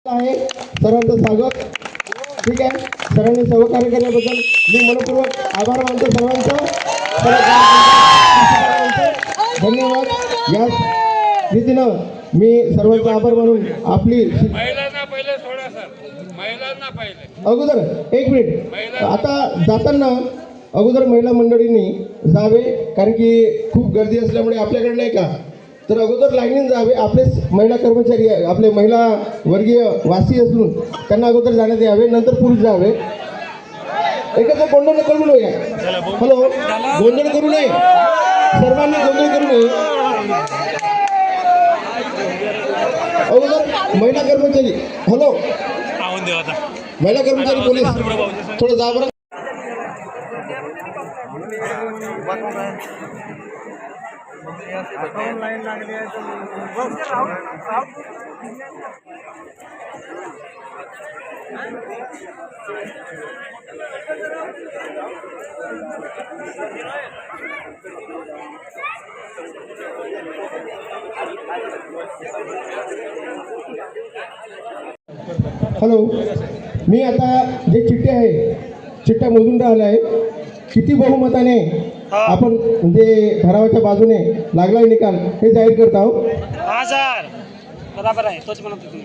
आहे सर्वांचं स्वागत. ठीक आहे, सर्वांनी सहकार्य केल्याबद्दल मी मनपूर्वक आभार मानतो सर्वांचा. धन्यवाद. या रीतीनं मी सर्वांचा आभार मानून आपली अगोदर एक मिनिट आता जाताना अगोदर महिला मंडळींनी जावे, कारण की खूप गर्दी असल्यामुळे आपल्याकडे नाही का, तर अगोदर लाईनीन जावे. आपले महिला कर्मचारी आपले महिला वर्गीय वासी असून त्यांना अगोदर जाण्यात यावे, नंतर पुरुष जावे. एकत्र गोंधळ करू नये. हॅलो, गोंधळ करू नये, सर्वांनी गोंधळ करू नये. अगोदर महिला कर्मचारी, हॅलो महिला कर्मचारी पोलीस थोडं जा बरं. हॅलो, मी आता जे चिठ्ठे आहे चिठ्ठ्या मोजून राहिल्या आहे. किती बहुमताने आपण म्हणजे ठरावाच्या बाजूने लागलाय निकाल हे जाहीर करत आहोत. बरोबर आहे, तोच म्हणत होतो.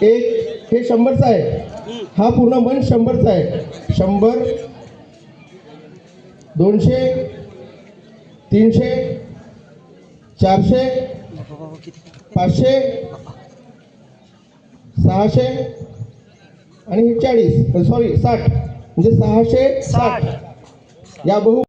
एक हे 100चा आहे, हा पूर्ण मन 100चा आहे. 100, 200, 300, 400, 500, 600 आणि हे 40 सॉरी 60 म्हणजे 660 या बहु